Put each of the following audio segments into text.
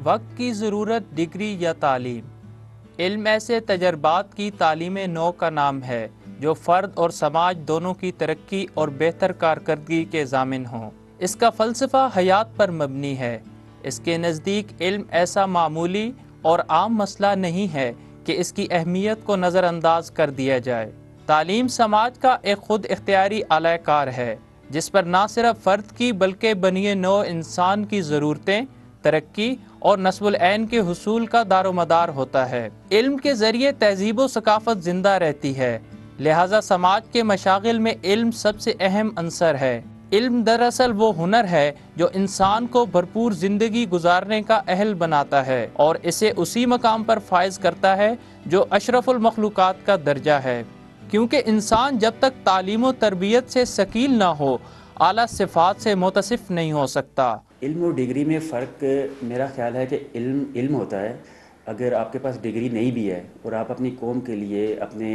وقت کی ضرورت ڈگری یا تعلیم؟ علم ایسے تجربات کی تعلیم نو کا نام ہے جو فرد اور سماج دونوں کی ترقی اور بہتر کارکردگی کے ضامن ہوں۔ اس کا فلسفہ حیات پر مبنی ہے۔ اس کے نزدیک علم ایسا معمولی اور عام مسئلہ نہیں ہے کہ اس کی اہمیت کو نظر انداز کر دیا جائے۔ تعلیم سماج کا ایک خود اختیاری اعلی کار ہے جس پر نہ صرف فرد کی بلکہ بنی نوع انسان کی ضرورتیں، ترقی اور نسب العین کے حصول کا دار و مدار ہوتا ہے۔ علم کے ذریعے تہذیب و ثقافت زندہ رہتی ہے، لہذا سماج کے مشاغل میں علم سب سے اہم عنصر ہے۔ علم دراصل وہ ہنر ہے جو انسان کو بھرپور زندگی گزارنے کا اہل بناتا ہے اور اسے اسی مقام پر فائز کرتا ہے جو اشرف المخلوقات کا درجہ ہے، کیونکہ انسان جب تک تعلیم و تربیت سے ثقیل نہ ہو اعلیٰ صفات سے متصف نہیں ہو سکتا۔ علم اور ڈگری میں فرق میرا خیال ہے کہ علم ہوتا ہے، اگر آپ کے پاس ڈگری نہیں بھی ہے اور آپ اپنی قوم کے لیے، اپنے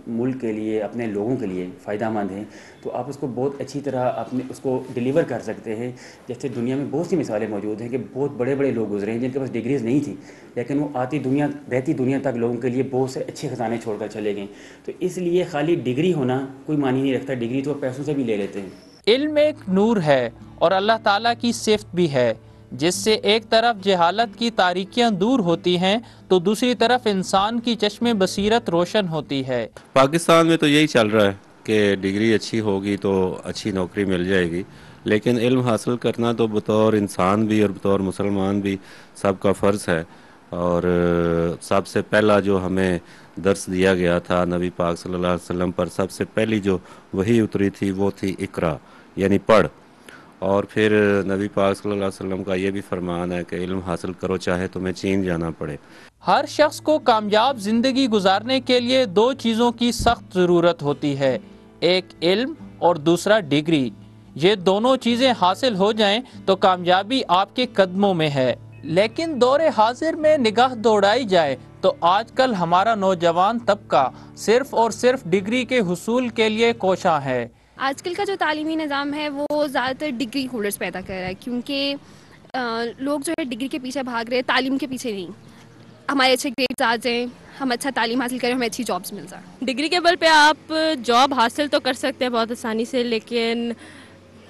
ملک کے لیے، اپنے لوگوں کے لیے فائدہ مند ہیں تو آپ اس کو بہت اچھی طرح اس کو ڈیلیور کر سکتے ہیں۔ جیسے دنیا میں بہت سی مثالیں موجود ہیں کہ بہت بڑے بڑے لوگ گزرے ہیں جن کے پاس ڈگریز نہیں تھی لیکن وہ رہتی دنیا تک لوگوں کے لیے بہت سے اچھے خزانے چھوڑ کر چلے گئے۔ تو اس لیے خالی ڈگری ہونا کوئی معنی نہیں رکھتا، ڈگری تو پیسوں سے بھی لے لیتے ہیں۔ علم ایک نور ہے اور اللہ تعالیٰ کی صفت بھی ہے، جس سے ایک طرف جہالت کی تاریکیاں دور ہوتی ہیں تو دوسری طرف انسان کی چشم بصیرت روشن ہوتی ہے۔ پاکستان میں تو یہی چل رہا ہے کہ ڈگری اچھی ہوگی تو اچھی نوکری مل جائے گی، لیکن علم حاصل کرنا تو بطور انسان بھی اور بطور مسلمان بھی سب کا فرض ہے۔ اور سب سے پہلا جو ہمیں درس دیا گیا تھا نبی پاک صلی اللہ علیہ وسلم پر، سب سے پہلی جو وحی اتری تھی وہ تھی اقرا، یعنی پڑھ۔ اور پھر نبی پاک صلی اللہ علیہ وسلم کا یہ بھی فرمان ہے کہ علم حاصل کرو چاہے تمہیں چین جانا پڑے۔ ہر شخص کو کامیاب زندگی گزارنے کے لیے دو چیزوں کی سخت ضرورت ہوتی ہے، ایک علم اور دوسرا ڈگری۔ یہ دونوں چیزیں حاصل ہو جائیں تو کامیابی آپ کے قدموں میں ہے۔ لیکن دور حاضر میں نگاہ دوڑائی جائے تو آج کل ہمارا نوجوان طبقہ صرف اور صرف ڈگری کے حصول کے لیے کوشاں ہے۔ آج کل کا جو تعلیمی نظام ہے وہ زیادہ تر ڈگری ہولڈرز پیدا کر رہا ہے، کیونکہ لوگ جو ہے ڈگری کے پیچھے بھاگ رہے ہیں، تعلیم کے پیچھے نہیں۔ ہمارے اچھے گریڈز آ جائیں، ہم اچھا تعلیم حاصل کریں، ہمیں اچھی جابس مل جائیں۔ ڈگری کے بل پہ آپ جاب حاصل تو کر سکتے ہیں بہت آسانی سے، لیکن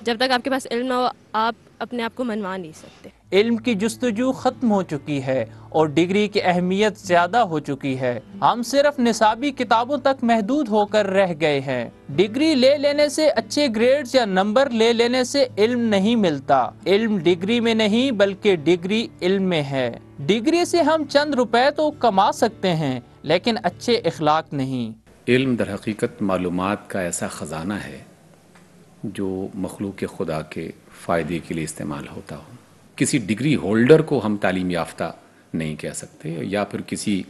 جب تک آپ کے پاس علم نہ ہو آپ اپنے آپ کو منوا نہیں سکتے۔ علم کی جستجو ختم ہو چکی ہے اور ڈگری کی اہمیت زیادہ ہو چکی ہے۔ ہم صرف نصابی کتابوں تک محدود ہو کر رہ گئے ہیں۔ ڈگری لے لینے سے، اچھے گریڈز یا نمبر لے لینے سے علم نہیں ملتا۔ علم ڈگری میں نہیں بلکہ ڈگری علم میں ہے۔ ڈگری سے ہم چند روپے تو کما سکتے ہیں لیکن اچھے اخلاق نہیں۔ علم در حقیقت معلومات کا ایسا خزانہ ہے جو مخلوق خدا کے فائدے کے لیے استعمال ہوتا ہو۔ کسی ڈگری ہولڈر کو ہم تعلیم یافتہ نہیں کہہ سکتے، یا پھر کسی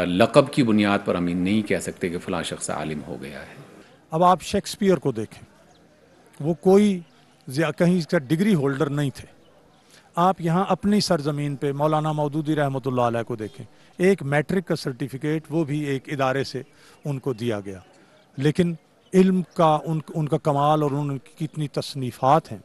لقب کی بنیاد پر ہم نہیں کہہ سکتے کہ فلاں شخص عالم ہو گیا ہے۔ اب آپ شیکسپیئر کو دیکھیں، وہ کوئی کہیں کا ڈگری ہولڈر نہیں تھے۔ آپ یہاں اپنی سرزمین پہ مولانا مودودی رحمۃ اللہ علیہ کو دیکھیں، ایک میٹرک کا سرٹیفکیٹ وہ بھی ایک ادارے سے ان کو دیا گیا، لیکن علم کا ان کا کمال اور ان کی کتنی تصنیفات ہیں۔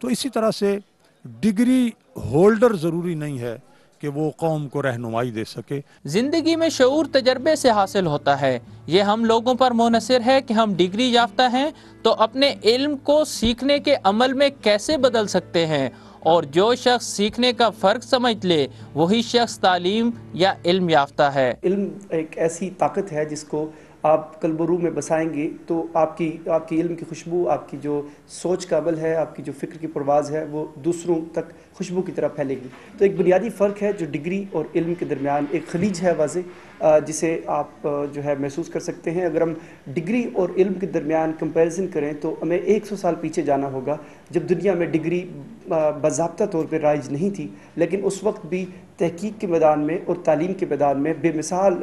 تو اسی طرح سے ڈگری ہولڈر ضروری نہیں ہے کہ وہ قوم کو رہنمائی دے سکے۔ زندگی میں شعور تجربے سے حاصل ہوتا ہے۔ یہ ہم لوگوں پر منحصر ہے کہ ہم ڈگری یافتہ ہیں تو اپنے علم کو سیکھنے کے عمل میں کیسے بدل سکتے ہیں، اور جو شخص سیکھنے کا فرق سمجھ لے وہی شخص تعلیم یا علم یافتہ ہے۔ علم ایک ایسی طاقت ہے جس کو آپ قلب و روح میں بسائیں گے تو آپ کی علم کی خوشبو، آپ کی جو سوچ کا عمل ہے، آپ کی جو فکر کی پرواز ہے وہ دوسروں تک خوشبو کی طرح پھیلے گی۔ تو ایک بنیادی فرق ہے جو ڈگری اور علم کے درمیان، ایک خلیج ہے واضح جسے آپ جو ہے محسوس کر سکتے ہیں۔ اگر ہم ڈگری اور علم کے درمیان کمپیریزن کریں تو ہمیں 100 سال پیچھے جانا ہوگا جب دنیا میں ڈگری باضابطہ طور پہ رائج نہیں تھی، لیکن اس وقت بھی تحقیق کے میدان میں اور تعلیم کے میدان میں بے مثال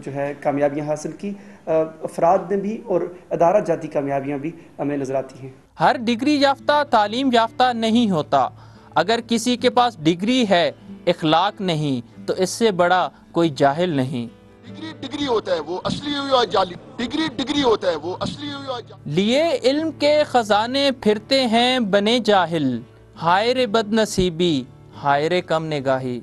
جو ہے کامیابیاں حاصل کی، افراد نے بھی اور ادارہ جاتی کامیابیاں بھی ہمیں نظر آتی ہیں۔ ہر ڈگری یافتہ تعلیم یافتہ نہیں ہوتا۔ اگر کسی کے پاس ڈگری ہے اخلاق نہیں تو اس سے بڑا کوئی جاہل نہیں۔ ڈگری ہوتا ہے وہ اصلی ہوئی اور جعلی، ڈگری ہوتا ہے وہ اصلی ہوئی اور جعلی۔ لیے علم کے خزانے پھرتے ہیں بنے جاہل، ہائے رے بد نصیبی، ہائے رے کم نگاہی۔